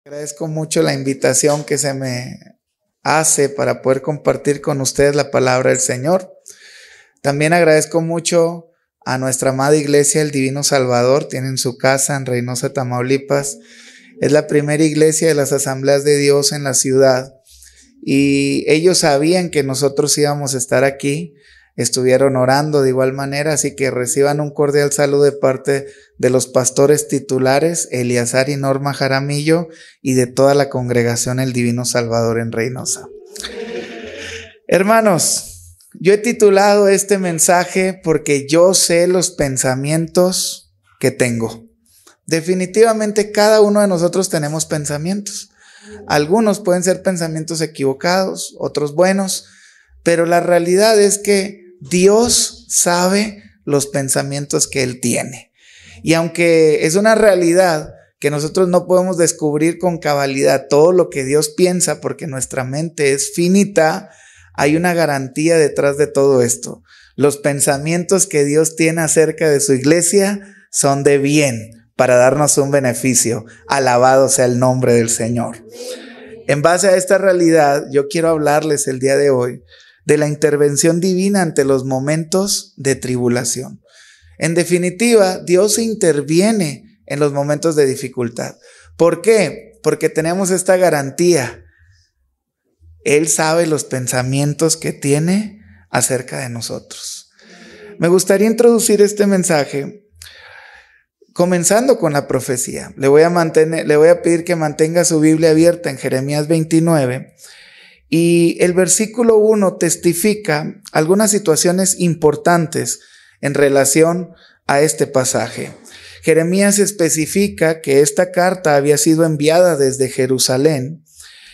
Agradezco mucho la invitación que se me hace para poder compartir con ustedes la palabra del Señor. También agradezco mucho a nuestra amada iglesia, el Divino Salvador. Tienen su casa en Reynosa, Tamaulipas. Es la primera iglesia de las Asambleas de Dios en la ciudad. Y ellos sabían que nosotros íbamos a estar aquí. Estuvieron orando de igual manera, así que reciban un cordial saludo de parte de los pastores titulares, Eleazar y Norma Jaramillo, y de toda la congregación El Divino Salvador en Reynosa. Hermanos, yo he titulado este mensaje porque yo sé los pensamientos que tengo. Definitivamente cada uno de nosotros tenemos pensamientos. Algunos pueden ser pensamientos equivocados, otros buenos, pero la realidad es que Dios sabe los pensamientos que Él tiene. Y aunque es una realidad que nosotros no podemos descubrir con cabalidad todo lo que Dios piensa, porque nuestra mente es finita, hay una garantía detrás de todo esto. Los pensamientos que Dios tiene acerca de su iglesia son de bien, para darnos un beneficio. Alabado sea el nombre del Señor. En base a esta realidad, yo quiero hablarles el día de hoy de la intervención divina ante los momentos de tribulación. En definitiva, Dios interviene en los momentos de dificultad. ¿Por qué? Porque tenemos esta garantía. Él sabe los pensamientos que tiene acerca de nosotros. Me gustaría introducir este mensaje comenzando con la profecía. Le voy a pedir que mantenga su Biblia abierta en Jeremías 29. Y el versículo 1 testifica algunas situaciones importantes en relación a este pasaje. Jeremías especifica que esta carta había sido enviada desde Jerusalén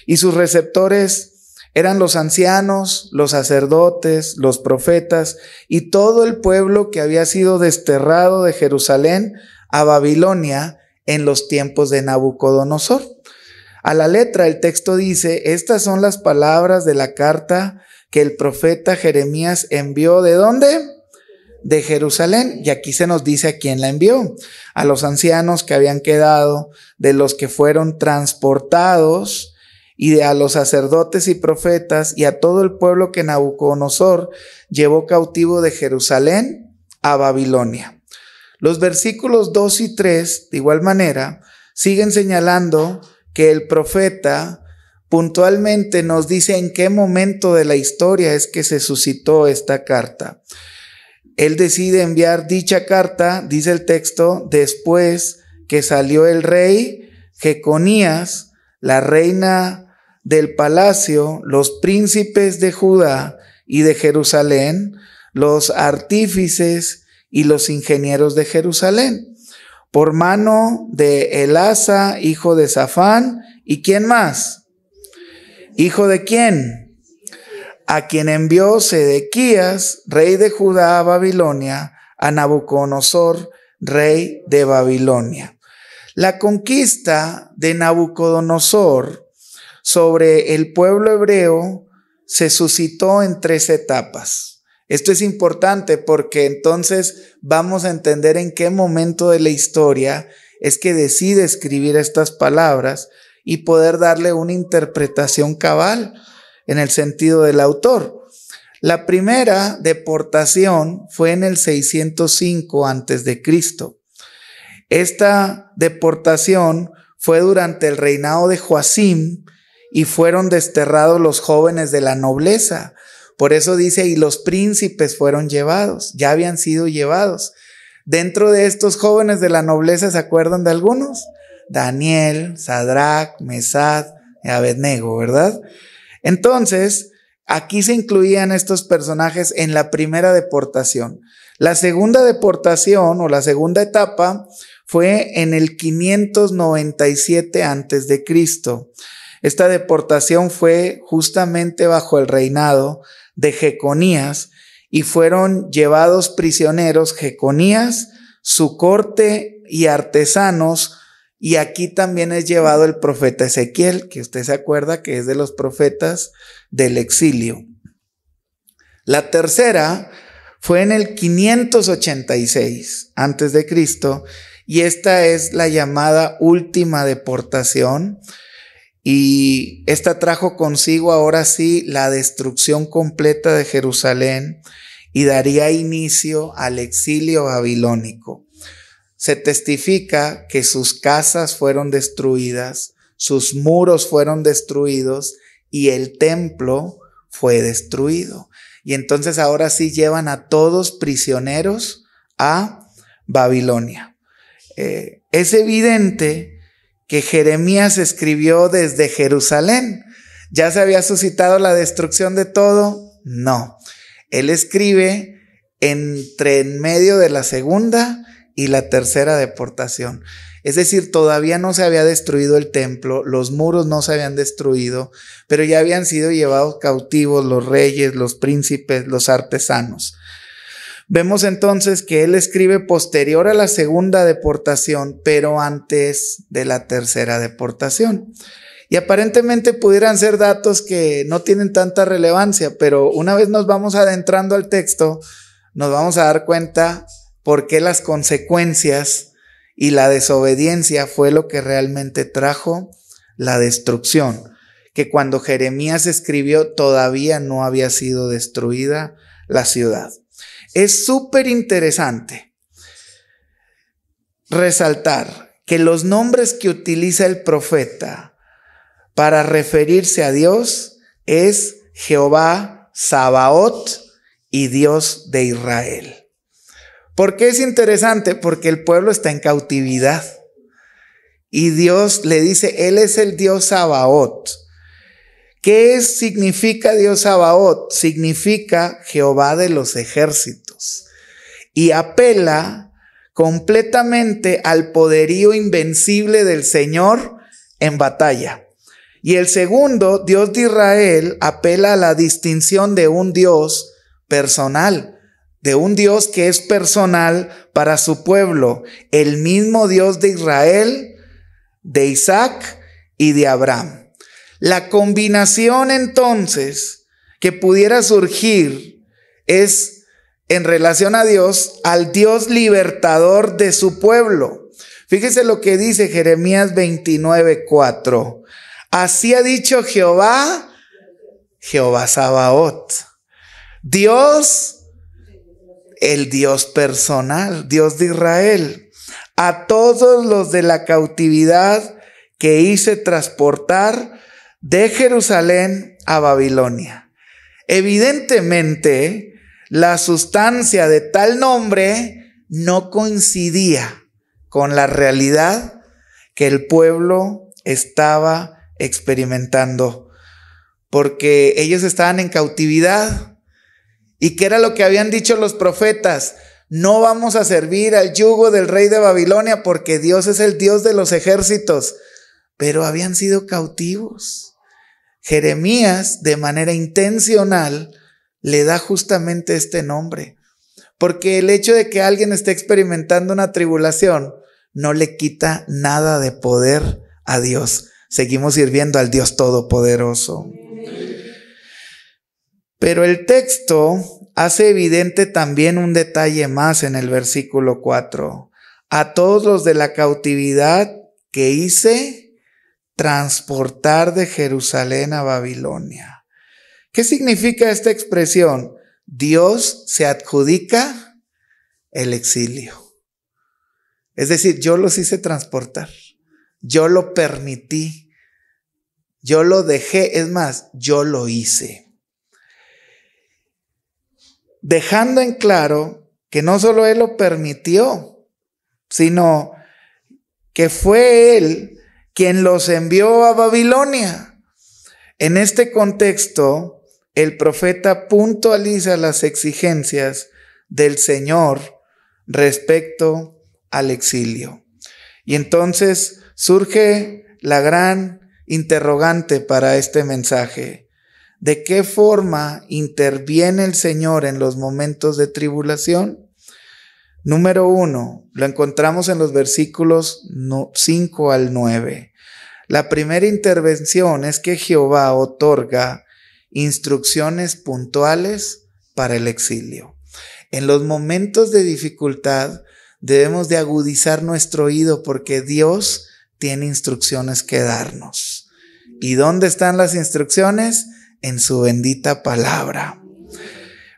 y sus receptores eran los ancianos, los sacerdotes, los profetas y todo el pueblo que había sido desterrado de Jerusalén a Babilonia en los tiempos de Nabucodonosor. A la letra el texto dice: estas son las palabras de la carta que el profeta Jeremías envió. ¿De dónde? De Jerusalén. Y aquí se nos dice a quién la envió: a los ancianos que habían quedado, de los que fueron transportados, y a los sacerdotes y profetas, y a todo el pueblo que Nabucodonosor llevó cautivo de Jerusalén a Babilonia. Los versículos 2 y 3, de igual manera, siguen señalando que el profeta puntualmente nos dice en qué momento de la historia es que se suscitó esta carta. Él decide enviar dicha carta, dice el texto, después que salió el rey Jeconías, la reina del palacio, los príncipes de Judá y de Jerusalén, los artífices y los ingenieros de Jerusalén, por mano de Elasa, hijo de Safán. ¿Y quién más? ¿Hijo de quién? A quien envió Sedequías, rey de Judá, a Babilonia, a Nabucodonosor, rey de Babilonia. La conquista de Nabucodonosor sobre el pueblo hebreo se suscitó en 3 etapas. Esto es importante porque entonces vamos a entender en qué momento de la historia es que decide escribir estas palabras y poder darle una interpretación cabal en el sentido del autor. La primera deportación fue en el 605 a.C. Esta deportación fue durante el reinado de Joacim y fueron desterrados los jóvenes de la nobleza. Por eso dice, y los príncipes fueron llevados, ya habían sido llevados. Dentro de estos jóvenes de la nobleza, ¿se acuerdan de algunos? Daniel, Sadrach, Mesach y Abednego, ¿verdad? Entonces, aquí se incluían estos personajes en la primera deportación. La segunda deportación o la segunda etapa fue en el 597 a.C. Esta deportación fue justamente bajo el reinado de Jeconías y fueron llevados prisioneros Jeconías, su corte y artesanos, y aquí también es llevado el profeta Ezequiel, que usted se acuerda que es de los profetas del exilio. La tercera fue en el 586 a.C. y esta es la llamada última deportación. Y esta trajo consigo ahora sí la destrucción completa de Jerusalén y daría inicio al exilio babilónico. Se testifica que sus casas fueron destruidas, sus muros fueron destruidos y el templo fue destruido. Y entonces ahora sí llevan a todos prisioneros a Babilonia. Es evidente que Jeremías escribió desde Jerusalén. ¿Ya se había suscitado la destrucción de todo? No. Él escribe en medio de la segunda y la tercera deportación. Es decir, todavía no se había destruido el templo, los muros no se habían destruido, pero ya habían sido llevados cautivos los reyes, los príncipes, los artesanos. Vemos entonces que él escribe posterior a la segunda deportación, pero antes de la tercera deportación. Y aparentemente pudieran ser datos que no tienen tanta relevancia, pero una vez nos vamos adentrando al texto, nos vamos a dar cuenta por qué las consecuencias y la desobediencia fue lo que realmente trajo la destrucción, que cuando Jeremías escribió todavía no había sido destruida la ciudad. Es súper interesante resaltar que los nombres que utiliza el profeta para referirse a Dios es Jehová Sabaoth y Dios de Israel. ¿Por qué es interesante? Porque el pueblo está en cautividad y Dios le dice, Él es el Dios Sabaoth. ¿Qué significa Dios Sabaoth? Significa Jehová de los ejércitos y apela completamente al poderío invencible del Señor en batalla. Y el segundo, Dios de Israel, apela a la distinción de un Dios personal, de un Dios que es personal para su pueblo, el mismo Dios de Israel, de Isaac y de Abraham. La combinación entonces que pudiera surgir es en relación a Dios, al Dios libertador de su pueblo. Fíjese lo que dice Jeremías 29:4. Así ha dicho Jehová, Jehová Sabaoth, Dios, el Dios personal, Dios de Israel, a todos los de la cautividad que hice transportar de Jerusalén a Babilonia. Evidentemente, la sustancia de tal nombre no coincidía con la realidad que el pueblo estaba experimentando, porque ellos estaban en cautividad. ¿Y qué era lo que habían dicho los profetas? No vamos a servir al yugo del rey de Babilonia porque Dios es el Dios de los ejércitos, pero habían sido cautivos. Jeremías, de manera intencional, le da justamente este nombre, porque el hecho de que alguien esté experimentando una tribulación no le quita nada de poder a Dios. Seguimos sirviendo al Dios Todopoderoso. Pero el texto hace evidente también un detalle más en el versículo 4. A todos los de la cautividad que hice transportar de Jerusalén a Babilonia. ¿Qué significa esta expresión? Dios se adjudica el exilio. Es decir, yo los hice transportar. Yo lo permití. Yo lo dejé. Es más, yo lo hice. Dejando en claro que no solo Él lo permitió, sino que fue Él quien los envió a Babilonia. En este contexto, el profeta puntualiza las exigencias del Señor respecto al exilio. Y entonces surge la gran interrogante para este mensaje. ¿De qué forma interviene el Señor en los momentos de tribulación? Número 1, lo encontramos en los versículos 5 al 9. La primera intervención es que Jehová otorga instrucciones puntuales para el exilio. En los momentos de dificultad, debemos de agudizar nuestro oído porque Dios tiene instrucciones que darnos. ¿Y dónde están las instrucciones? En su bendita palabra.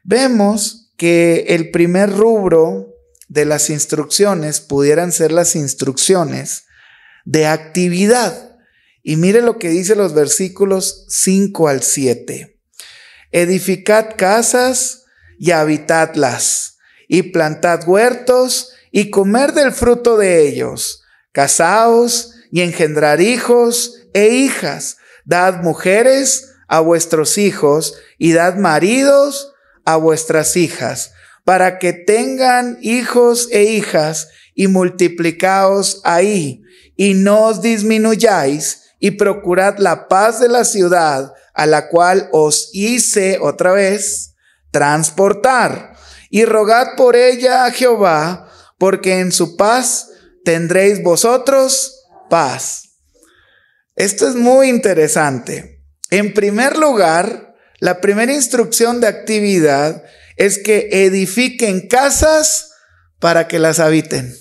Vemos que el primer rubro de las instrucciones pudieran ser las instrucciones de actividad. Y mire lo que dice los versículos 5 al 7. Edificad casas y habitadlas, y plantad huertos y comer del fruto de ellos. Casaos y engendrar hijos e hijas. Dad mujeres a vuestros hijos y dad maridos a vuestras hijas, para que tengan hijos e hijas, y multiplicaos ahí, y no os disminuyáis, y procurad la paz de la ciudad, a la cual os hice, otra vez, transportar, y rogad por ella a Jehová, porque en su paz tendréis vosotros paz. Esto es muy interesante. En primer lugar, la primera instrucción de actividad es que edifiquen casas para que las habiten.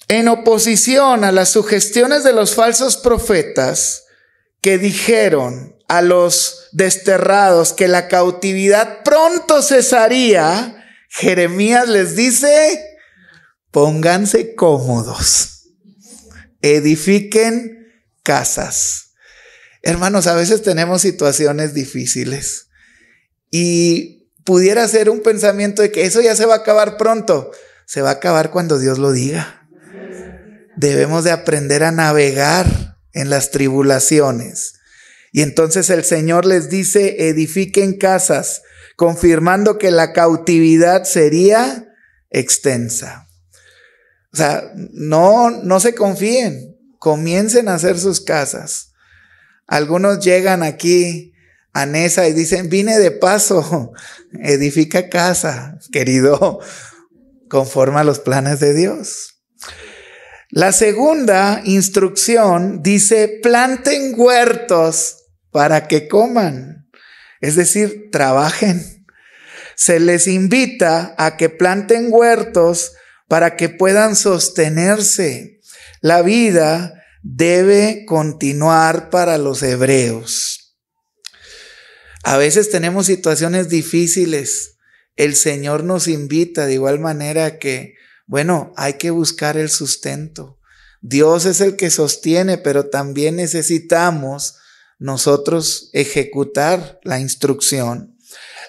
En oposición a las sugestiones de los falsos profetas que dijeron a los desterrados que la cautividad pronto cesaría, Jeremías les dice: pónganse cómodos, edifiquen casas. Hermanos, a veces tenemos situaciones difíciles y pudiera ser un pensamiento de que eso ya se va a acabar pronto. Se va a acabar cuando Dios lo diga. Debemos de aprender a navegar en las tribulaciones. Y entonces el Señor les dice: edifiquen casas, confirmando que la cautividad sería extensa. O sea, no se confíen, comiencen a hacer sus casas. Algunos llegan aquí a Nesa y dicen: vine de paso. Edifica casa, querido, conforme a los planes de Dios. La segunda instrucción dice: planten huertos para que coman. Es decir, trabajen. Se les invita a que planten huertos para que puedan sostenerse. La vida debe continuar para los hebreos. A veces tenemos situaciones difíciles. El Señor nos invita de igual manera que, bueno, hay que buscar el sustento. Dios es el que sostiene, pero también necesitamos nosotros ejecutar la instrucción.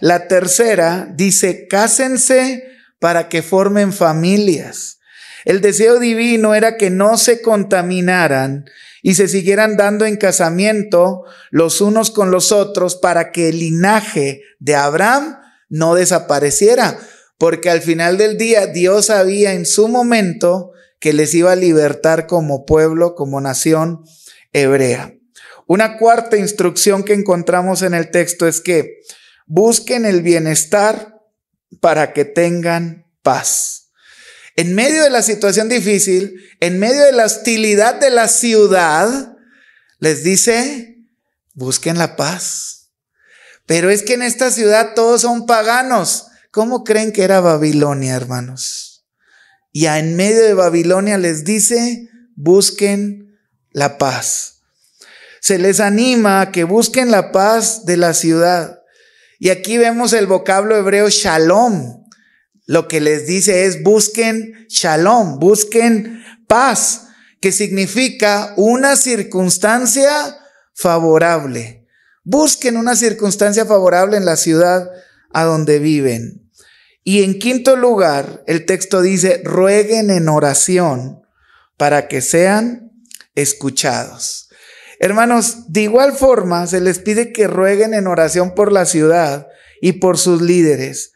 La tercera dice: cásense para que formen familias. El deseo divino era que no se contaminaran y se siguieran dando en casamiento los unos con los otros para que el linaje de Abraham no desapareciera, porque al final del día Dios sabía en su momento que les iba a libertar como pueblo, como nación hebrea. Una cuarta instrucción que encontramos en el texto es que busquen el bienestar para que tengan paz. En medio de la situación difícil, en medio de la hostilidad de la ciudad, les dice: busquen la paz. Pero es que en esta ciudad todos son paganos. ¿Cómo creen que era Babilonia, hermanos? Y en medio de Babilonia les dice: busquen la paz. Se les anima a que busquen la paz de la ciudad. Y aquí vemos el vocablo hebreo shalom. Lo que les dice es: busquen shalom, busquen paz, que significa una circunstancia favorable. Busquen una circunstancia favorable en la ciudad a donde viven. Y en quinto lugar, el texto dice: rueguen en oración para que sean escuchados. Hermanos, de igual forma se les pide que rueguen en oración por la ciudad y por sus líderes.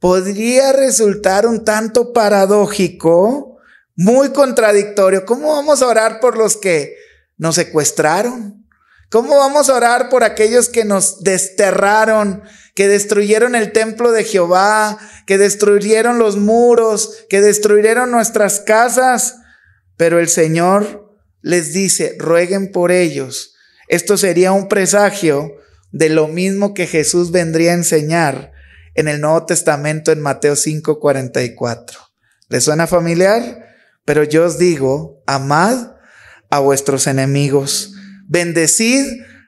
Podría resultar un tanto paradójico, muy contradictorio. ¿Cómo vamos a orar por los que nos secuestraron? ¿Cómo vamos a orar por aquellos que nos desterraron, que destruyeron el templo de Jehová, que destruyeron los muros, que destruyeron nuestras casas? Pero el Señor les dice: rueguen por ellos. Esto sería un presagio de lo mismo que Jesús vendría a enseñar en el Nuevo Testamento en Mateo 5:44. ¿Les suena familiar? Pero yo os digo, amad a vuestros enemigos, bendecid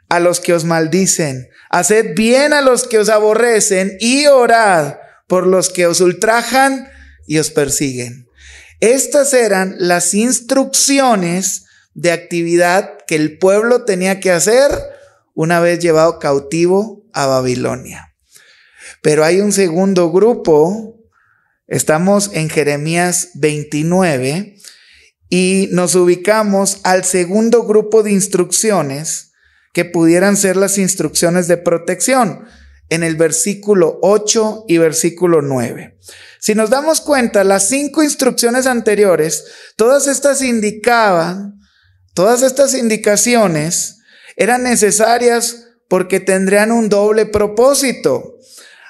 a los que os maldicen, haced bien a los que os aborrecen y orad por los que os ultrajan y os persiguen. Estas eran las instrucciones de actividad que el pueblo tenía que hacer una vez llevado cautivo a Babilonia. Pero hay un segundo grupo. Estamos en Jeremías 29 y nos ubicamos al segundo grupo de instrucciones que pudieran ser las instrucciones de protección, en el versículo 8 y versículo 9. Si nos damos cuenta, las 5 instrucciones anteriores, todas estas indicaciones eran necesarias porque tendrían un doble propósito.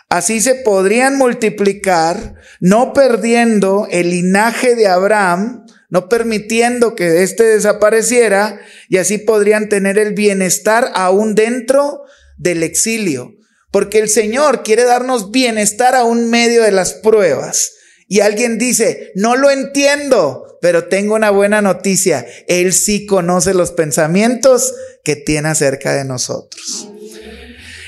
Así se podrían multiplicar, no perdiendo el linaje de Abraham, no permitiendo que éste desapareciera, y así podrían tener el bienestar aún dentro del exilio. Porque el Señor quiere darnos bienestar aún medio de las pruebas. Y alguien dice, no lo entiendo, pero tengo una buena noticia. Él sí conoce los pensamientos que tiene acerca de nosotros.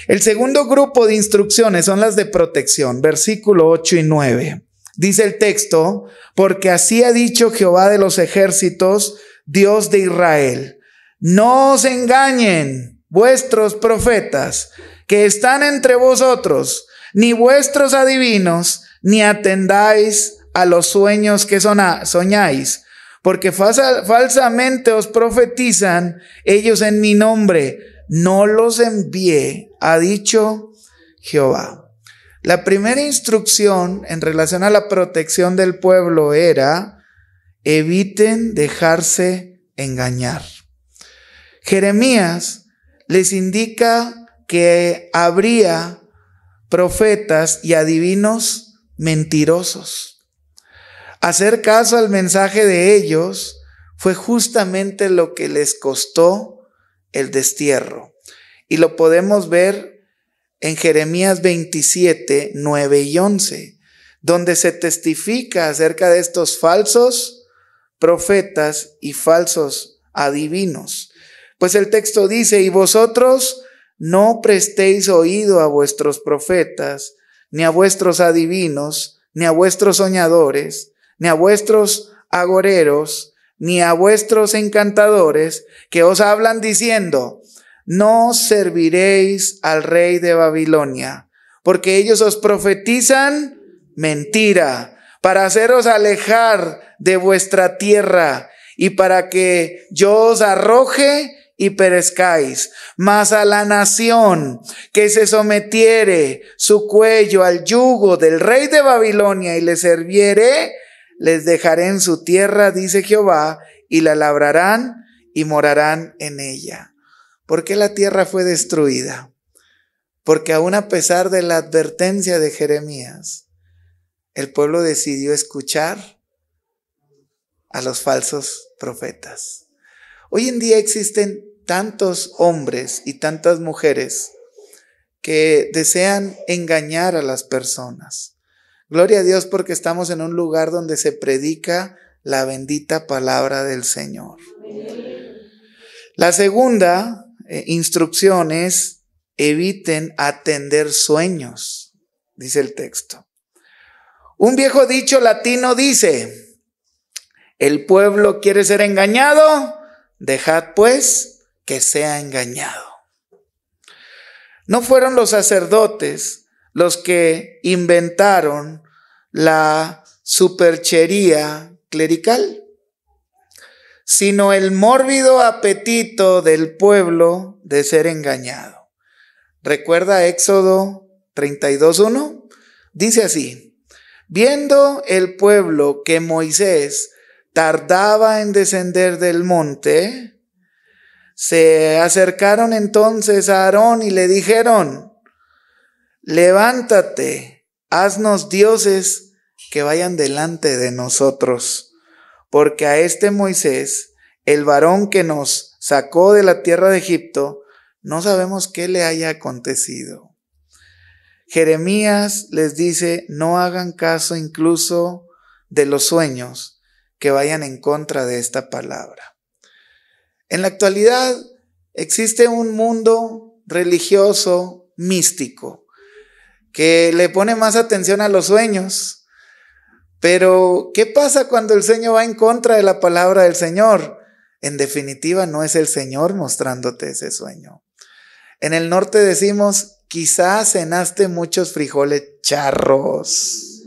El segundo grupo de instrucciones son las de protección, versículo 8 y 9. Dice el texto, porque así ha dicho Jehová de los ejércitos, Dios de Israel, no os engañen vuestros profetas que están entre vosotros, ni vuestros adivinos, ni atendáis a los sueños que soñáis, porque falsamente os profetizan ellos en mi nombre, no los envié, ha dicho Jehová. La primera instrucción en relación a la protección del pueblo era: eviten dejarse engañar. Jeremías les indica que habría profetas y adivinos mentirosos. Hacer caso al mensaje de ellos fue justamente lo que les costó el destierro. Y lo podemos ver en Jeremías 27, 9 y 11, donde se testifica acerca de estos falsos profetas y falsos adivinos. Pues el texto dice, y vosotros no prestéis oído a vuestros profetas, ni a vuestros adivinos, ni a vuestros soñadores, ni a vuestros agoreros, ni a vuestros encantadores, que os hablan diciendo, no serviréis al rey de Babilonia, porque ellos os profetizan mentira, para haceros alejar de vuestra tierra, y para que yo os arroje y perezcáis. Mas a la nación que se sometiere su cuello al yugo del rey de Babilonia y le serviere, les dejaré en su tierra, dice Jehová, y la labrarán y morarán en ella. ¿Por qué la tierra fue destruida? Porque aún a pesar de la advertencia de Jeremías, el pueblo decidió escuchar a los falsos profetas. Hoy en día existen tantos hombres y tantas mujeres que desean engañar a las personas. Gloria a Dios porque estamos en un lugar donde se predica la bendita palabra del Señor. La segunda instrucción es: eviten atender sueños, dice el texto. Un viejo dicho latino dice: el pueblo quiere ser engañado, dejad pues que sea engañado. No fueron los sacerdotes los que inventaron la superchería clerical, sino el mórbido apetito del pueblo de ser engañado. ¿Recuerda Éxodo 32:1? Dice así: viendo el pueblo que Moisés tardaba en descender del monte, se acercaron entonces a Aarón y le dijeron: levántate, haznos dioses que vayan delante de nosotros. Porque a este Moisés, el varón que nos sacó de la tierra de Egipto, no sabemos qué le haya acontecido. Jeremías les dice: no hagan caso incluso de los sueños que vayan en contra de esta palabra. En la actualidad existe un mundo religioso, místico, que le pone más atención a los sueños. Pero, ¿qué pasa cuando el sueño va en contra de la palabra del Señor? En definitiva, no es el Señor mostrándote ese sueño. En el norte decimos, quizás cenaste muchos frijoles charros.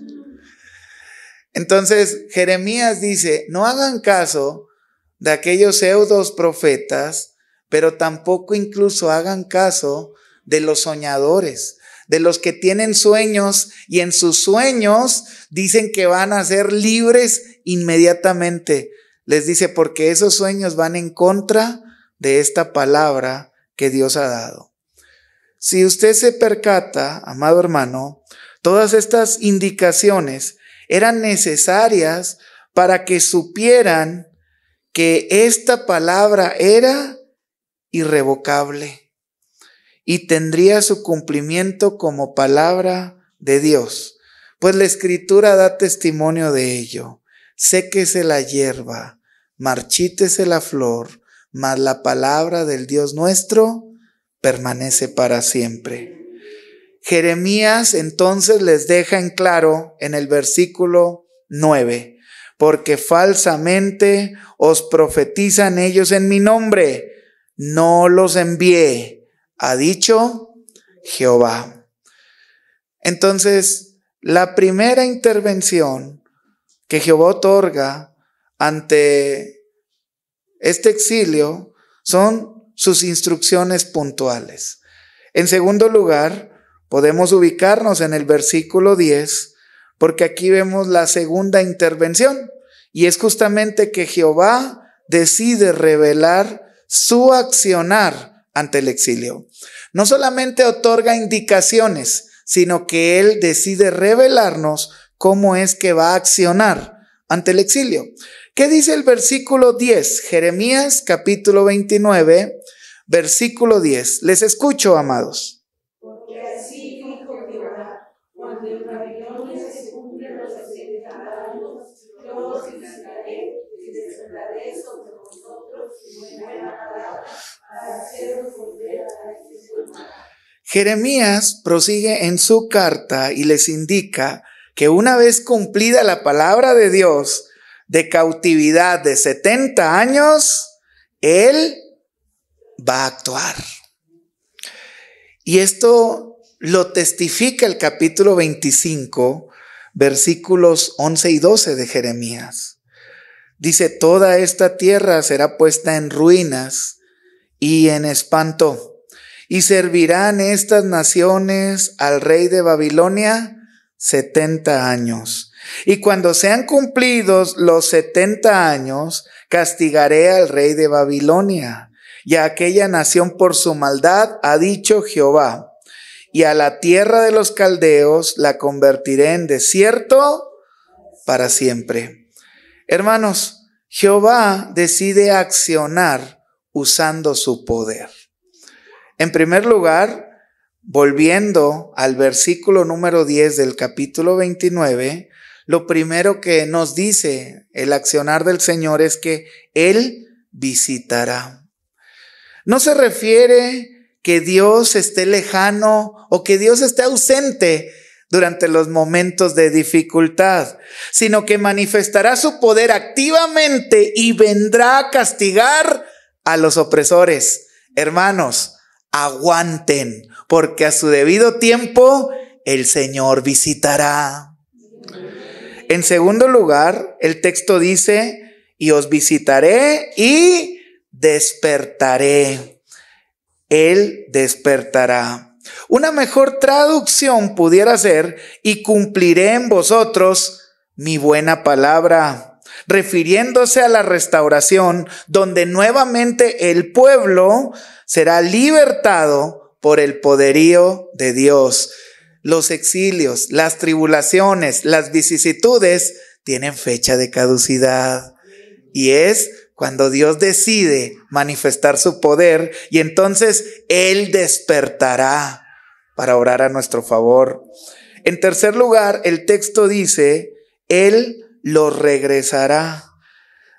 Entonces, Jeremías dice, no hagan caso de aquellos pseudos profetas, pero tampoco incluso hagan caso de los soñadores, de los que tienen sueños y en sus sueños dicen que van a ser libres inmediatamente. Les dice, porque esos sueños van en contra de esta palabra que Dios ha dado. Si usted se percata, amado hermano, todas estas indicaciones eran necesarias para que supieran que esta palabra era irrevocable y tendría su cumplimiento como palabra de Dios, pues la Escritura da testimonio de ello. Séquese la hierba, marchítese la flor, mas la palabra del Dios nuestro permanece para siempre. Jeremías entonces les deja en claro en el versículo 9, porque falsamente os profetizan ellos en mi nombre, no los envié, ha dicho Jehová. Entonces, la primera intervención que Jehová otorga ante este exilio son sus instrucciones puntuales. En segundo lugar, podemos ubicarnos en el versículo 10, porque aquí vemos la segunda intervención, y es justamente que Jehová decide revelar su accionar ante el exilio. No solamente otorga indicaciones, sino que Él decide revelarnos cómo es que va a accionar ante el exilio. ¿Qué dice el versículo 10? Jeremías capítulo 29, versículo 10. Les escucho, amados. Porque así dijo Jehová, cuando en Babilonia se cumplen los 70 años, yo os visitaré y despertaré sobre vosotros mi buena palabra para haceros volver a este sueño. Jeremías prosigue en su carta y les indica que una vez cumplida la palabra de Dios de cautividad de 70 años, Él va a actuar. Y esto lo testifica el capítulo 25, versículos 11 y 12 de Jeremías. Dice, toda esta tierra será puesta en ruinas y en espanto. Y servirán estas naciones al rey de Babilonia 70 años. Y cuando sean cumplidos los 70 años, castigaré al rey de Babilonia y a aquella nación por su maldad, ha dicho Jehová. Y a la tierra de los caldeos la convertiré en desierto para siempre. Hermanos, Jehová decide accionar usando su poder. En primer lugar, volviendo al versículo número 10 del capítulo 29, lo primero que nos dice el accionar del Señor es que Él visitará. No se refiere que Dios esté lejano o que Dios esté ausente durante los momentos de dificultad, sino que manifestará su poder activamente y vendrá a castigar a los opresores. Hermanos, aguanten, porque a su debido tiempo el Señor visitará. En segundo lugar, el texto dice, y os visitaré y despertaré. Él despertará. Una mejor traducción pudiera ser, y cumpliré en vosotros mi buena palabra, refiriéndose a la restauración, donde nuevamente el pueblo será libertado por el poderío de Dios. Los exilios, las tribulaciones, las vicisitudes tienen fecha de caducidad. Y es cuando Dios decide manifestar su poder y entonces Él despertará para orar a nuestro favor. En tercer lugar, el texto dice, Él los regresará.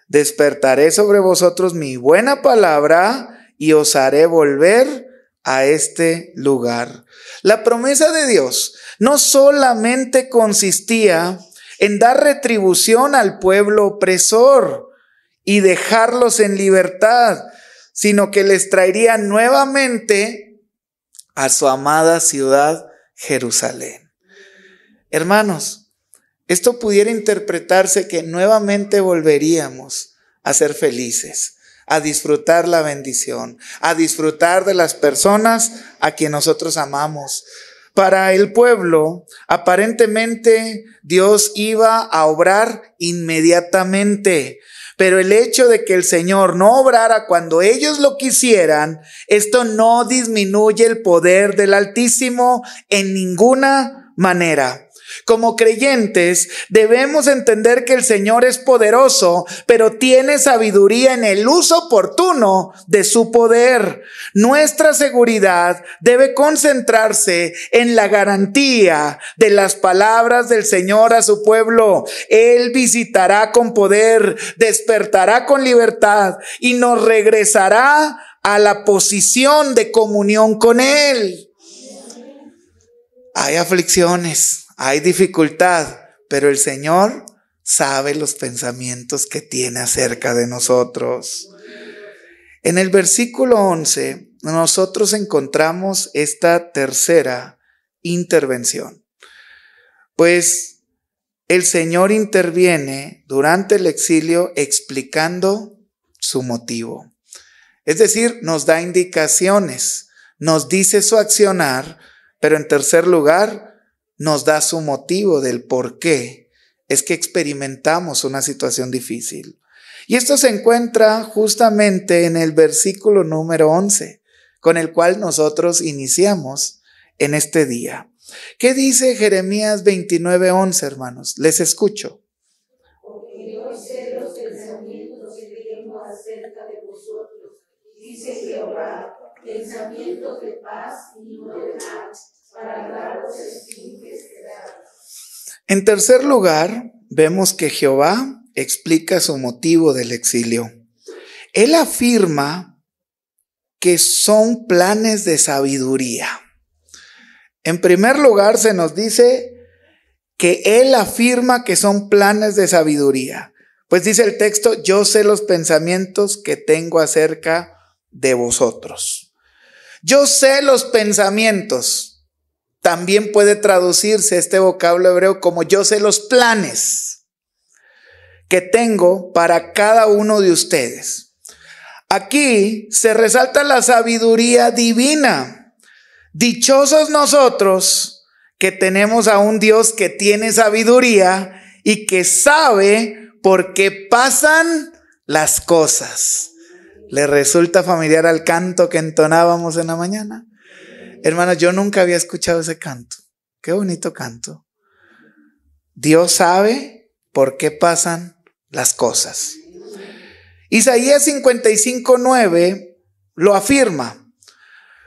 Despertaré sobre vosotros mi buena palabra y os haré volver a este lugar. La promesa de Dios no solamente consistía en dar retribución al pueblo opresor y dejarlos en libertad, sino que les traería nuevamente a su amada ciudad Jerusalén. Hermanos, esto pudiera interpretarse que nuevamente volveríamos a ser felices, a disfrutar la bendición, a disfrutar de las personas a quien nosotros amamos. Para el pueblo, aparentemente Dios iba a obrar inmediatamente, pero el hecho de que el Señor no obrara cuando ellos lo quisieran, esto no disminuye el poder del Altísimo en ninguna manera. Como creyentes debemos entender que el Señor es poderoso, pero tiene sabiduría en el uso oportuno de su poder. Nuestra seguridad debe concentrarse en la garantía de las palabras del Señor a su pueblo. Él visitará con poder, despertará con libertad y nos regresará a la posición de comunión con Él. Hay aflicciones. Hay dificultad, pero el Señor sabe los pensamientos que tiene acerca de nosotros. En el versículo 11, nosotros encontramos esta tercera intervención. Pues el Señor interviene durante el exilio explicando su motivo. Es decir, nos da indicaciones, nos dice su accionar, pero en tercer lugar, nos da su motivo del por qué es que experimentamos una situación difícil. Y esto se encuentra justamente en el versículo número 11, con el cual nosotros iniciamos en este día. ¿Qué dice Jeremías 29:11, hermanos? Les escucho. Porque yo sé los pensamientos que tengo acerca de vosotros, dice Jehová, pensamientos de paz y no de mal, para daros el fin que esperáis. En tercer lugar, vemos que Jehová explica su motivo del exilio. Él afirma que son planes de sabiduría. En primer lugar, se nos dice que Él afirma que son planes de sabiduría. Pues dice el texto, yo sé los pensamientos que tengo acerca de vosotros. Yo sé los pensamientos. También puede traducirse este vocablo hebreo como yo sé los planes que tengo para cada uno de ustedes. Aquí se resalta la sabiduría divina. Dichosos nosotros que tenemos a un Dios que tiene sabiduría y que sabe por qué pasan las cosas. ¿Le resulta familiar al canto que entonábamos en la mañana? Hermanos, yo nunca había escuchado ese canto. Qué bonito canto. Dios sabe por qué pasan las cosas. Isaías 55:9 lo afirma.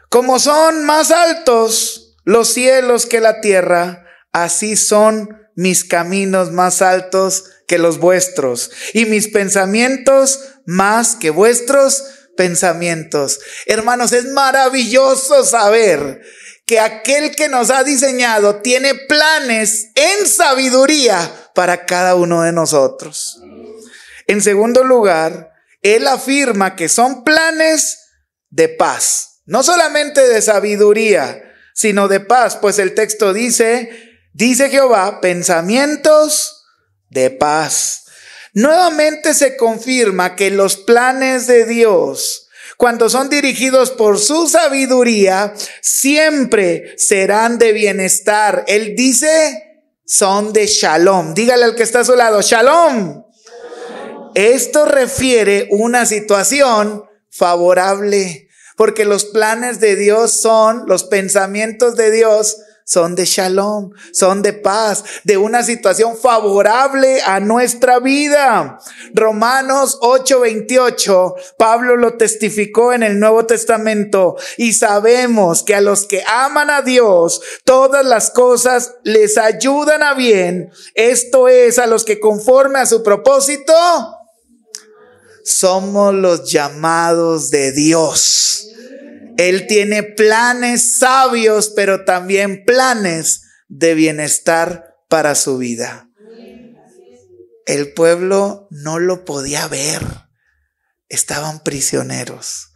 Como son más altos los cielos que la tierra, así son mis caminos más altos que los vuestros, y mis pensamientos más que vuestros pensamientos. Hermanos, es maravilloso saber que aquel que nos ha diseñado tiene planes en sabiduría para cada uno de nosotros. En segundo lugar, Él afirma que son planes de paz, no solamente de sabiduría, sino de paz, pues el texto dice Jehová, pensamientos de paz. Nuevamente se confirma que los planes de Dios, cuando son dirigidos por su sabiduría, siempre serán de bienestar. Él dice, son de shalom. Dígale al que está a su lado, shalom. Esto refiere una situación favorable, porque los planes de Dios son, los pensamientos de Dios son de shalom, son de paz, de una situación favorable a nuestra vida. Romanos 8:28, Pablo lo testificó en el Nuevo Testamento, y sabemos que a los que aman a Dios, todas las cosas les ayudan a bien, esto es, a los que conforme a su propósito, somos los llamados de Dios. Él tiene planes sabios, pero también planes de bienestar para su vida. El pueblo no lo podía ver. Estaban prisioneros.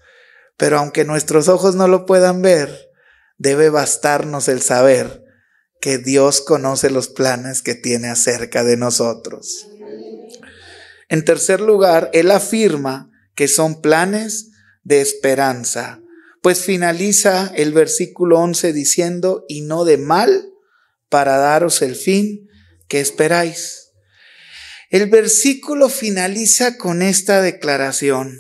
Pero aunque nuestros ojos no lo puedan ver, debe bastarnos el saber que Dios conoce los planes que tiene acerca de nosotros. En tercer lugar, él afirma que son planes de esperanza. Pues finaliza el versículo 11 diciendo, y no de mal, para daros el fin que esperáis. El versículo finaliza con esta declaración.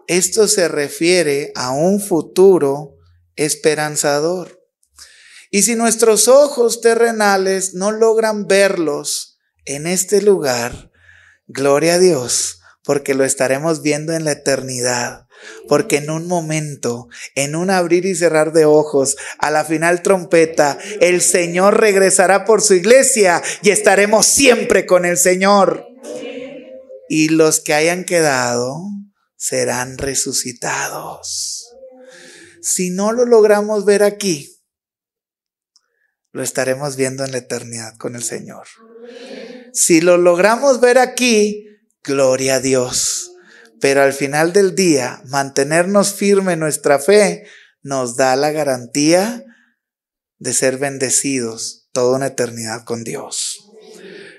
Esto se refiere a un futuro esperanzador. Y si nuestros ojos terrenales no logran verlos en este lugar, gloria a Dios, porque lo estaremos viendo en la eternidad. Porque en un momento, en un abrir y cerrar de ojos, a la final trompeta, el Señor regresará por su iglesia y estaremos siempre con el Señor. Y los que hayan quedado serán resucitados. Si no lo logramos ver aquí, lo estaremos viendo en la eternidad con el Señor. Si lo logramos ver aquí, gloria a Dios. Pero al final del día, mantenernos firme en nuestra fe nos da la garantía de ser bendecidos toda una eternidad con Dios.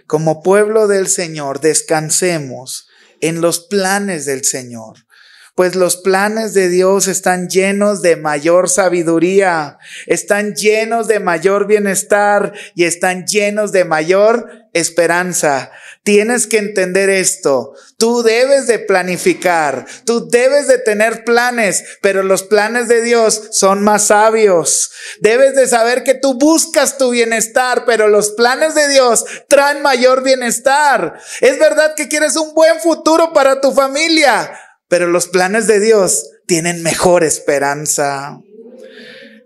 Como pueblo del Señor, descansemos en los planes del Señor. Pues los planes de Dios están llenos de mayor sabiduría, están llenos de mayor bienestar y están llenos de mayor esperanza. Tienes que entender esto. Tú debes de planificar, tú debes de tener planes, pero los planes de Dios son más sabios. Debes de saber que tú buscas tu bienestar, pero los planes de Dios traen mayor bienestar. Es verdad que quieres un buen futuro para tu familia, pero los planes de Dios tienen mejor esperanza.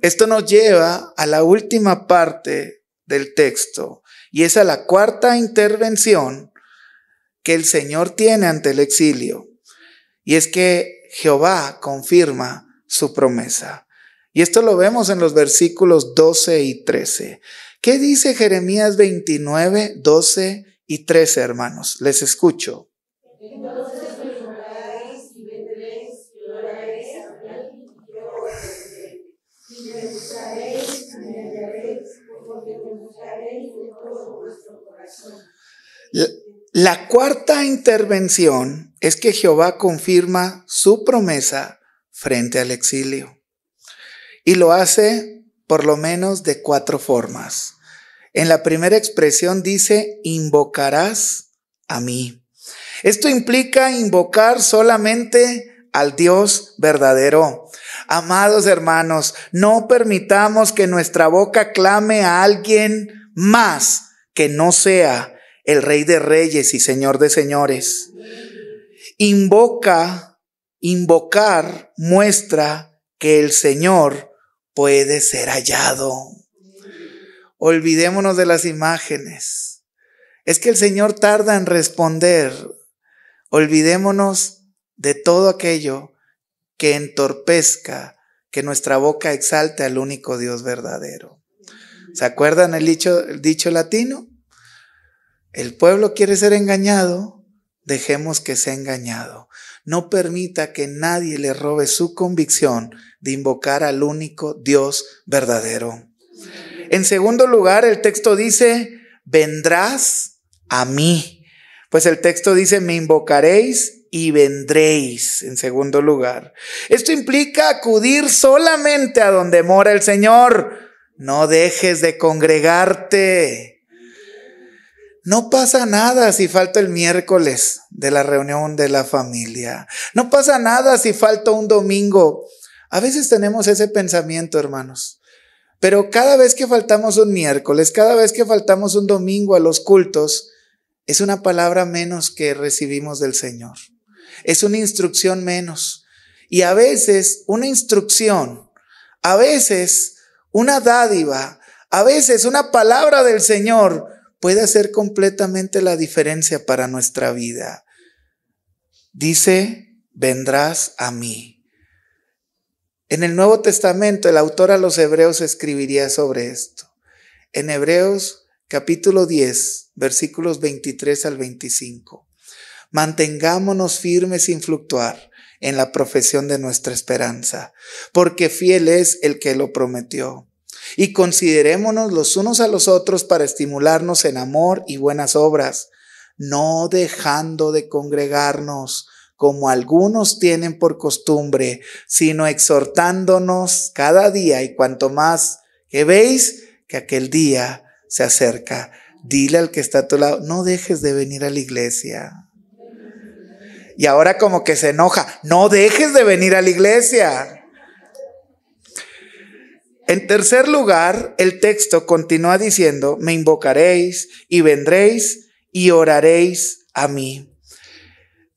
Esto nos lleva a la última parte del texto, y es a la cuarta intervención que el Señor tiene ante el exilio. Y es que Jehová confirma su promesa. Y esto lo vemos en los versículos 12 y 13. ¿Qué dice Jeremías 29, 12 y 13, hermanos? Les escucho. Entonces me llamaréis y vendréis y oraréis a mí, y yo os responderé. Y me buscaréis y me hallaréis, porque me buscaréis de todo vuestro corazón. La cuarta intervención es que Jehová confirma su promesa frente al exilio. Y lo hace por lo menos de 4 formas. En la primera expresión dice, invocarás a mí. Esto implica invocar solamente al Dios verdadero. Amados hermanos, no permitamos que nuestra boca clame a alguien más que no sea el Rey de Reyes y Señor de Señores. Invocar muestra que el Señor puede ser hallado. Olvidémonos de las imágenes. Es que el Señor tarda en responder. Olvidémonos de todo aquello que entorpezca que nuestra boca exalte al único Dios verdadero. ¿Se acuerdan el dicho latino? El pueblo quiere ser engañado, dejemos que sea engañado. No permita que nadie le robe su convicción de invocar al único Dios verdadero. En segundo lugar, el texto dice, vendrás a mí. Pues el texto dice, me invocaréis y vendréis, en segundo lugar. Esto implica acudir solamente a donde mora el Señor. No dejes de congregarte. No pasa nada si falta el miércoles de la reunión de la familia. No pasa nada si falta un domingo. A veces tenemos ese pensamiento, hermanos. Pero cada vez que faltamos un miércoles, cada vez que faltamos un domingo a los cultos, es una palabra menos que recibimos del Señor. Es una instrucción menos. Y a veces una instrucción, a veces una dádiva, a veces una palabra del Señor puede hacer completamente la diferencia para nuestra vida. Dice, vendrás a mí. En el Nuevo Testamento, el autor a los Hebreos escribiría sobre esto. En Hebreos capítulo 10, versículos 23 al 25. Mantengámonos firmes sin fluctuar en la profesión de nuestra esperanza, porque fiel es el que lo prometió. Y considerémonos los unos a los otros para estimularnos en amor y buenas obras, no dejando de congregarnos como algunos tienen por costumbre, sino exhortándonos cada día, y cuanto más que veis que aquel día se acerca. Dile al que está a tu lado, no dejes de venir a la iglesia. Y ahora como que se enoja, no dejes de venir a la iglesia. En tercer lugar, el texto continúa diciendo, me invocaréis y vendréis y oraréis a mí.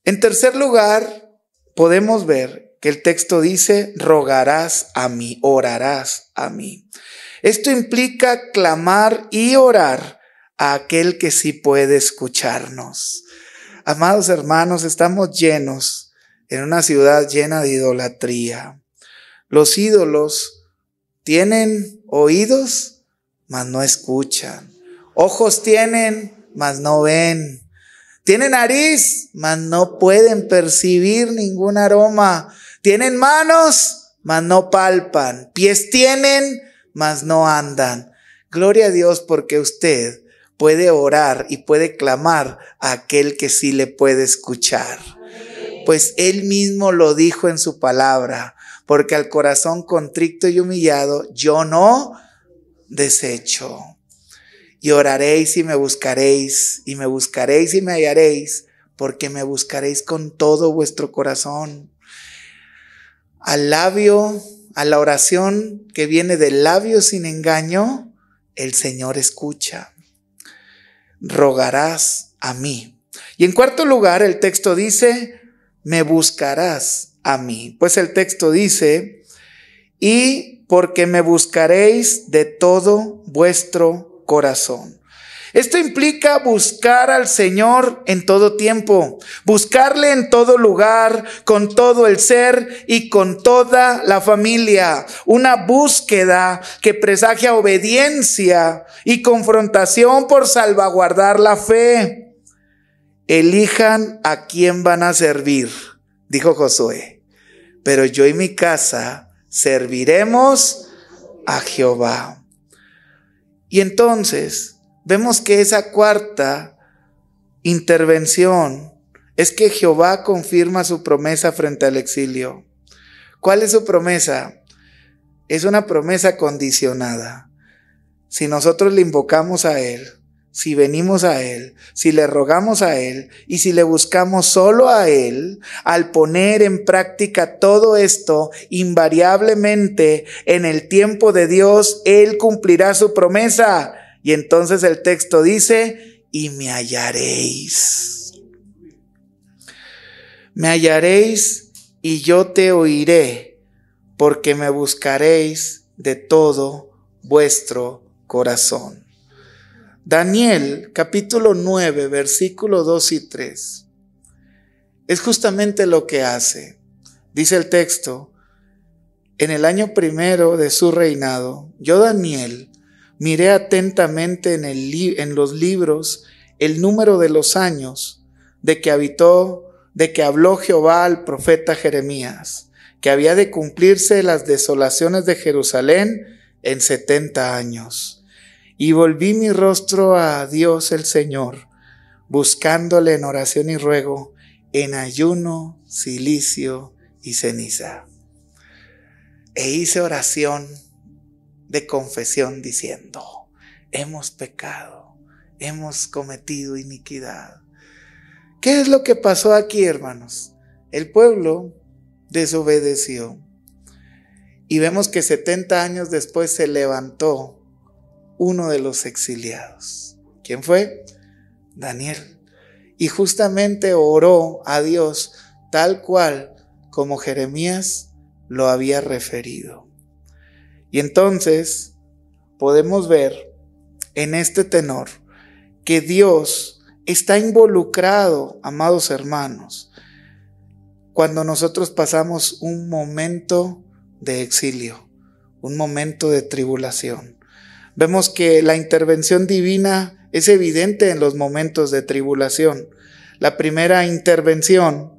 En tercer lugar, podemos ver que el texto dice, rogarás a mí, orarás a mí. Esto implica clamar y orar a aquel que sí puede escucharnos. Amados hermanos, estamos llenos en una ciudad llena de idolatría. Los ídolos tienen oídos, mas no escuchan. Ojos tienen, mas no ven. Tienen nariz, mas no pueden percibir ningún aroma. Tienen manos, mas no palpan. Pies tienen, mas no andan. Gloria a Dios porque usted puede orar y puede clamar a aquel que sí le puede escuchar. Pues Él mismo lo dijo en su palabra. Porque al corazón contrito y humillado yo no desecho. Y oraréis y me buscaréis y me hallaréis, porque me buscaréis con todo vuestro corazón. Al labio, a la oración que viene del labio sin engaño, el Señor escucha. Rogarás a mí. Y en cuarto lugar, el texto dice, me buscarás a mí. Pues el texto dice, y porque me buscaréis de todo vuestro corazón. Esto implica buscar al Señor en todo tiempo, buscarle en todo lugar, con todo el ser y con toda la familia. Una búsqueda que presagia obediencia y confrontación por salvaguardar la fe. Elijan a quién van a servir, dijo Josué, pero yo y mi casa serviremos a Jehová. Y entonces vemos que esa cuarta intervención es que Jehová confirma su promesa frente al exilio. ¿Cuál es su promesa? Es una promesa condicionada. Si nosotros le invocamos a Él, si venimos a Él, si le rogamos a Él y si le buscamos solo a Él, al poner en práctica todo esto, invariablemente en el tiempo de Dios, Él cumplirá su promesa. Y entonces el texto dice, y me hallaréis. Me hallaréis y yo te oiré, porque me buscaréis de todo vuestro corazón. Daniel capítulo 9 versículo 2 y 3 es justamente lo que hace. Dice el texto, en el año primero de su reinado, yo Daniel miré atentamente en los libros el número de los años de que habló Jehová al profeta Jeremías, que había de cumplirse las desolaciones de Jerusalén en 70 años. Y volví mi rostro a Dios el Señor, buscándole en oración y ruego, en ayuno, cilicio y ceniza. E hice oración de confesión diciendo, hemos pecado, hemos cometido iniquidad. ¿Qué es lo que pasó aquí, hermanos? El pueblo desobedeció. Y vemos que 70 años después se levantó uno de los exiliados. ¿Quién fue? Daniel. Y justamente oró a Dios tal cual como Jeremías lo había referido. Y entonces podemos ver en este tenor que Dios está involucrado, amados hermanos, cuando nosotros pasamos un momento de exilio, un momento de tribulación. Vemos que la intervención divina es evidente en los momentos de tribulación. La primera intervención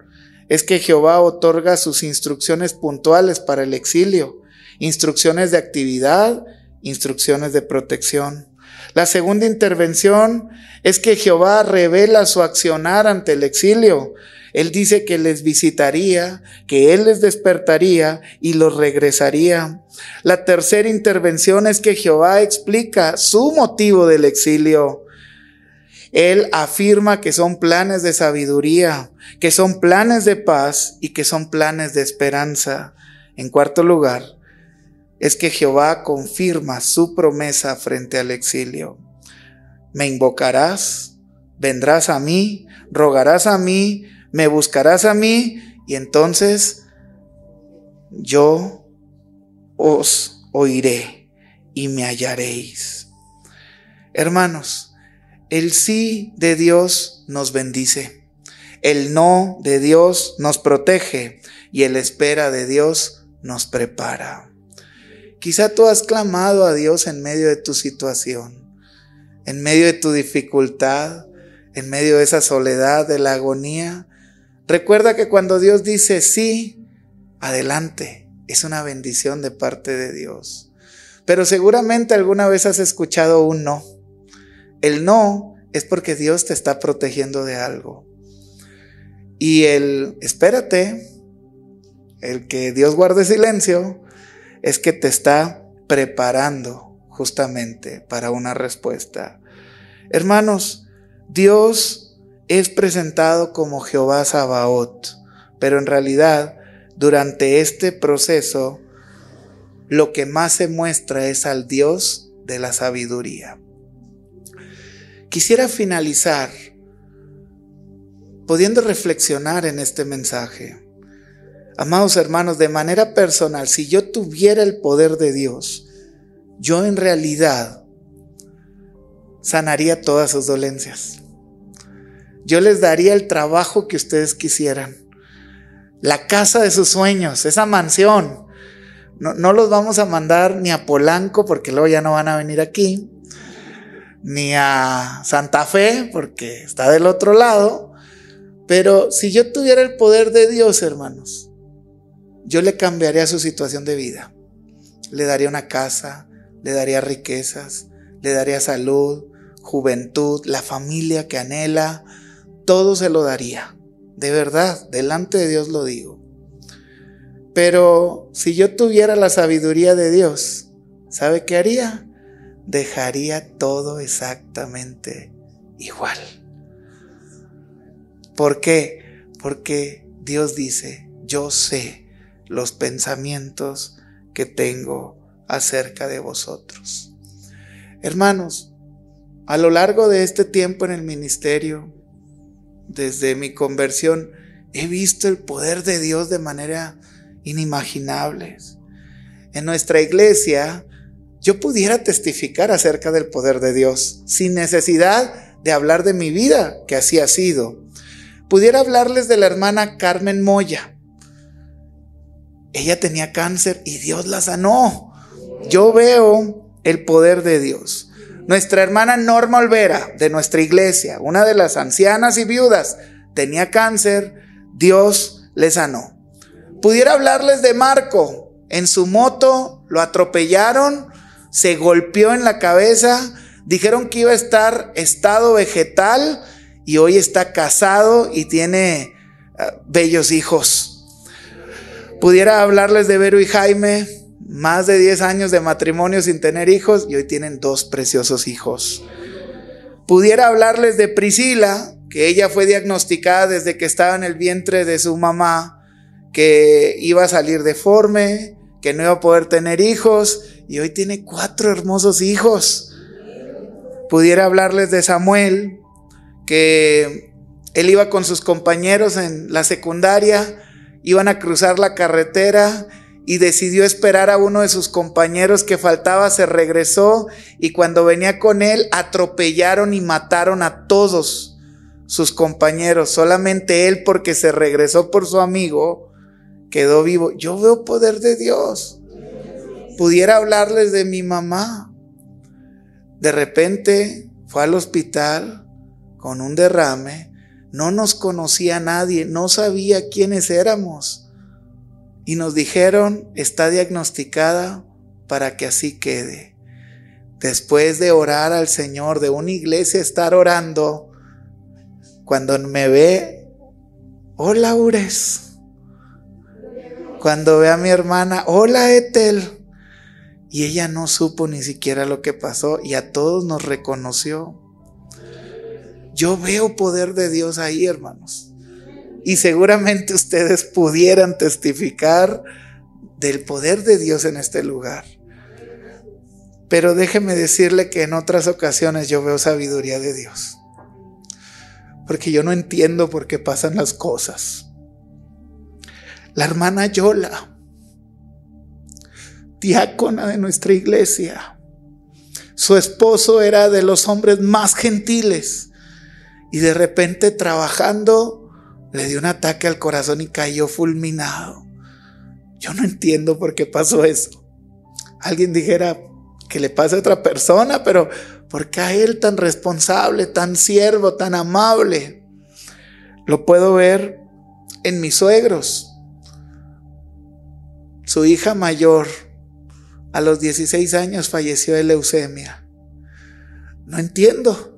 es que Jehová otorga sus instrucciones puntuales para el exilio, instrucciones de actividad, instrucciones de protección. La segunda intervención es que Jehová revela su accionar ante el exilio. Él dice que les visitaría, que Él les despertaría y los regresaría. La tercera intervención es que Jehová explica su motivo del exilio. Él afirma que son planes de sabiduría, que son planes de paz y que son planes de esperanza. En cuarto lugar, es que Jehová confirma su promesa frente al exilio. Me invocarás, vendrás a mí, rogarás a mí, me buscarás a mí, y entonces yo os oiré y me hallaréis. Hermanos, el sí de Dios nos bendice, el no de Dios nos protege y el espera de Dios nos prepara. Quizá tú has clamado a Dios en medio de tu situación, en medio de tu dificultad, en medio de esa soledad, de la agonía. Recuerda que cuando Dios dice sí, adelante, es una bendición de parte de Dios. Pero seguramente alguna vez has escuchado un no. El no es porque Dios te está protegiendo de algo. Y el espérate, el que Dios guarde silencio, es que te está preparando justamente para una respuesta. Hermanos, Dios es presentado como Jehová Sabaoth, pero en realidad durante este proceso lo que más se muestra es al Dios de la sabiduría. Quisiera finalizar pudiendo reflexionar en este mensaje. Amados hermanos, de manera personal, si yo tuviera el poder de Dios, yo en realidad sanaría todas sus dolencias. Yo les daría el trabajo que ustedes quisieran, la casa de sus sueños, esa mansión. No los vamos a mandar ni a Polanco, porque luego ya no van a venir aquí, ni a Santa Fe, porque está del otro lado. Pero si yo tuviera el poder de Dios, hermanos, yo le cambiaría su situación de vida. Le daría una casa, le daría riquezas, le daría salud, juventud, la familia que anhela, todo se lo daría. De verdad, delante de Dios lo digo. Pero si yo tuviera la sabiduría de Dios, ¿sabe qué haría? Dejaría todo exactamente igual. ¿Por qué? Porque Dios dice, yo sé los pensamientos que tengo acerca de vosotros. Hermanos, a lo largo de este tiempo en el ministerio, desde mi conversión, he visto el poder de Dios de manera inimaginable. En nuestra iglesia, yo pudiera testificar acerca del poder de Dios, sin necesidad de hablar de mi vida, que así ha sido. Pudiera hablarles de la hermana Carmen Moya. Ella tenía cáncer y Dios la sanó. Yo veo el poder de Dios. Nuestra hermana Norma Olvera, de nuestra iglesia, una de las ancianas y viudas, tenía cáncer, Dios le sanó. Pudiera hablarles de Marco, en su moto lo atropellaron, se golpeó en la cabeza, dijeron que iba a estar estado vegetal y hoy está casado y tiene bellos hijos. Pudiera hablarles de Vero y Jaime, más de 10 años de matrimonio sin tener hijos y hoy tienen 2 preciosos hijos. Pudiera hablarles de Priscila, que ella fue diagnosticada desde que estaba en el vientre de su mamá, que iba a salir deforme, que no iba a poder tener hijos, y hoy tiene 4 hermosos hijos. Pudiera hablarles de Samuel, que él iba con sus compañeros en la secundaria, iban a cruzar la carretera y decidió esperar a uno de sus compañeros que faltaba, se regresó, y cuando venía con él atropellaron y mataron a todos sus compañeros. Solamente él, porque se regresó por su amigo, quedó vivo. Yo veo poder de Dios. Pudiera hablarles de mi mamá. De repente fue al hospital con un derrame, no nos conocía a nadie, no sabía quiénes éramos, y nos dijeron: está diagnosticada para que así quede. Después de orar al Señor, de una iglesia estar orando, cuando me ve: hola Ures. Cuando ve a mi hermana: hola Ethel. Y ella no supo ni siquiera lo que pasó, y a todos nos reconoció. Yo veo poder de Dios ahí, hermanos. Y seguramente ustedes pudieran testificar del poder de Dios en este lugar. Pero déjeme decirle que en otras ocasiones yo veo sabiduría de Dios. Porque yo no entiendo por qué pasan las cosas. La hermana Yola, diácona de nuestra iglesia, su esposo era de los hombres más gentiles, y de repente trabajando le dio un ataque al corazón y cayó fulminado. Yo no entiendo por qué pasó eso. Alguien dijera que le pase a otra persona, pero ¿por qué a él, tan responsable, tan siervo, tan amable? Lo puedo ver en mis suegros. Su hija mayor, a los 16 años, falleció de leucemia. No entiendo.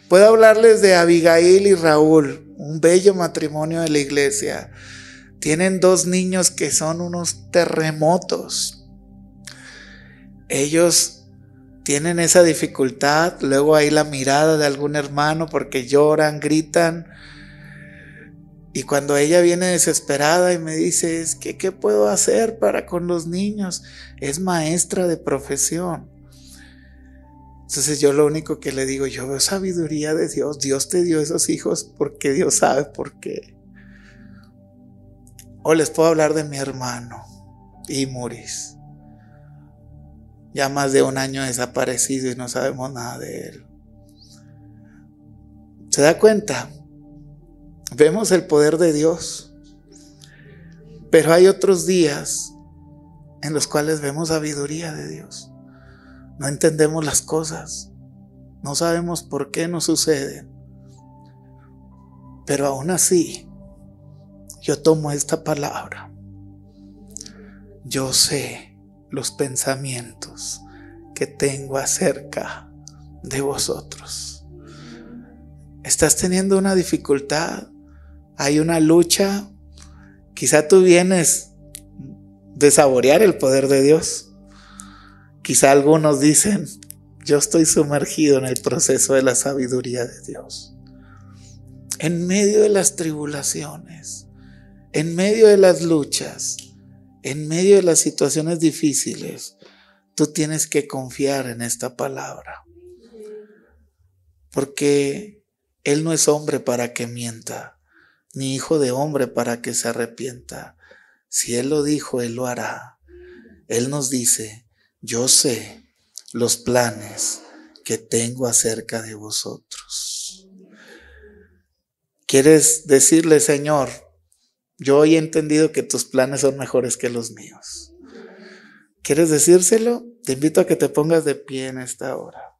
Puedo hablarles de Abigail y Raúl, un bello matrimonio de la iglesia. Tienen 2 niños que son unos terremotos. Ellos tienen esa dificultad, luego hay la mirada de algún hermano porque lloran, gritan. Y cuando ella viene desesperada y me dice: es que ¿qué puedo hacer para con los niños? Es maestra de profesión. Entonces yo lo único que le digo: yo veo sabiduría de Dios. Dios te dio esos hijos porque Dios sabe por qué. O les puedo hablar de mi hermano Imuris. Ya más de 1 año desaparecido y no sabemos nada de él. ¿Se da cuenta? Vemos el poder de Dios. Pero hay otros días en los cuales vemos sabiduría de Dios. No entendemos las cosas. No sabemos por qué nos suceden. Pero aún así, yo tomo esta palabra. Yo sé los pensamientos que tengo acerca de vosotros. ¿Estás teniendo una dificultad? ¿Hay una lucha? Quizá tú vienes de saborear el poder de Dios. Quizá algunos dicen: yo estoy sumergido en el proceso de la sabiduría de Dios. En medio de las tribulaciones, en medio de las luchas, en medio de las situaciones difíciles, tú tienes que confiar en esta palabra. Porque Él no es hombre para que mienta, ni hijo de hombre para que se arrepienta. Si Él lo dijo, Él lo hará. Él nos dice: yo sé los planes que tengo acerca de vosotros. ¿Quieres decirle: Señor, yo hoy he entendido que tus planes son mejores que los míos? ¿Quieres decírselo? Te invito a que te pongas de pie en esta hora.